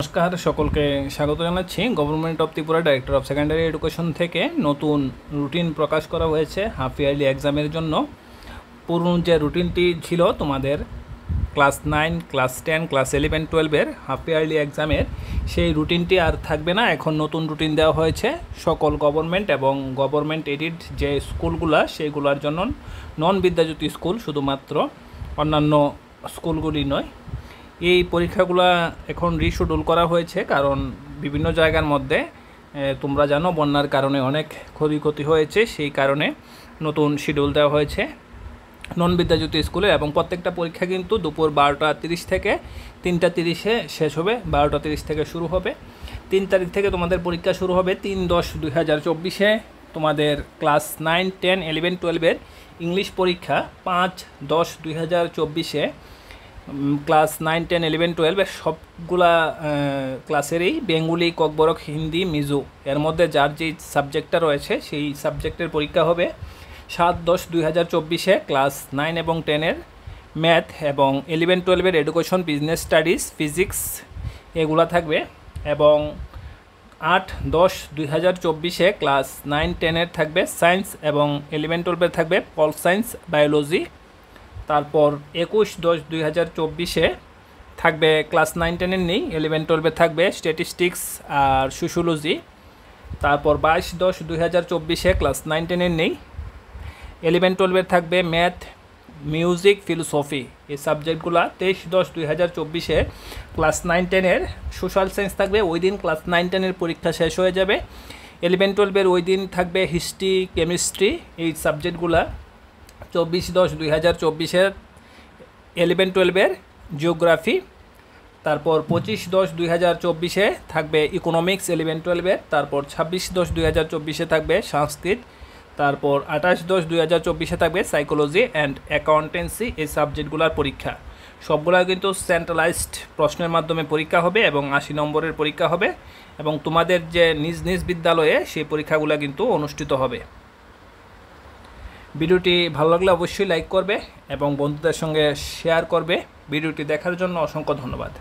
নমস্কার, সকলকে স্বাগত জানাচ্ছি। Government of Tripura director of secondary education থেকে নতুন রুটিন প্রকাশ করা হয়েছে হাফ ইয়ারলি এক্সামের জন্য। পুরনো যে রুটিনটি ছিল তোমাদের ক্লাস 9, ক্লাস 10, ক্লাস 11, 12-এর হাফ ইয়ারলি এক্সামের, সেই রুটিনটি আর থাকবে না। এখন নতুন রুটিন দেওয়া হয়েছে সকল গভর্নমেন্ট এবং গভর্নমেন্ট এডিড যে স্কুলগুলো সেইগুলোর জন্য। নন বিদ্যাজ্যোতি স্কুল শুধুমাত্র, অন্যান্য স্কুলগুলি নয়। এই পরীক্ষাগুলো এখন রিশিডিউল করা হয়েছে, কারণ বিভিন্ন জায়গার মধ্যে তোমরা জানো বন্যার কারণে অনেক ক্ষয়ক্ষতি হয়েছে। সেই কারণে নতুন শিডিউল দেওয়া হয়েছে নন বিদ্যাজ্যোতি স্কুলে। এবং প্রত্যেকটা পরীক্ষা কিন্তু দুপুর 12টা 30 থেকে 3টা 30-এ শেষ হবে। 12টা 30 থেকে শুরু হবে। 3 তারিখ থেকে তোমাদের পরীক্ষা শুরু হবে। 3-10-2024-এ তোমাদের ক্লাস 9, 10, 11, 12-এর ইংলিশ পরীক্ষা। 5-10-2024-এ ক্লাস 9, 10, 11, 12-এর সবগুলা ক্লাসেরই বেঙ্গলি, ককবরক, হিন্দি, মিজো এর মধ্যে যার যেই সাবজেক্টটা রয়েছে সেই সাবজেক্টের পরীক্ষা হবে। 7-10-2024-এ ক্লাস 9 এবং 10-এর ম্যাথ এবং 11, 12-এর এডুকেশন, বিজনেস স্টাডিজ, ফিজিক্স এগুলা থাকবে। এবং 8-10-2024-এ ক্লাস 9, 10-এর থাকবে সায়েন্স এবং 11, 12-এর থাকবে পল সায়েন্স, বায়োলজি। তারপর 21-10-2024-এ থাকবে ক্লাস 9, 10-এর নেই, 11, 12-এ থাকবে স্ট্যাটিস্টিক্স আর সোশিওলজি। তারপর 22-10-2024-এ ক্লাস 9, 10-এর নেই, 11, 12-এর থাকবে ম্যাথ, মিউজিক, ফিলোসফি এই সাবজেক্টগুলো। 23-10-2024-এ ক্লাস 9, 10-এর সোশ্যাল সায়েন্স থাকবে। ওই দিন ক্লাস 9, 10-এর পরীক্ষা শেষ হয়ে যাবে। 11, 12-এর ওই দিন থাকবে হিস্ট্রি, কেমিস্ট্রি এই সাবজেক্টগুলো। 24-10-2024-এ 11, 12-এর জিওগ্রাফি। তারপর 25-10-2024-এ থাকবে ইকোনমিক্স 11, 12-এর। তারপর 26-10-2024-এ থাকবে সংস্কৃত। তারপর 28-10-2024-এ থাকবে সাইকোলজি অ্যান্ড অ্যাকাউন্টেন্সি এই সাবজেক্টগুলোর পরীক্ষা। সবগুলো কিন্তু সেন্ট্রালাইজড প্রশ্নের মাধ্যমে পরীক্ষা হবে এবং 80 নম্বরের পরীক্ষা হবে। এবং তোমাদের যে নিজ নিজ বিদ্যালয়ে সেই পরীক্ষাগুলো কিন্তু অনুষ্ঠিত হবে। ভিডিওটি ভালো লাগলে অবশ্যই লাইক করবে এবং বন্ধুদের সঙ্গে শেয়ার করবে। ভিডিওটি দেখার জন্য অসংখ্য ধন্যবাদ।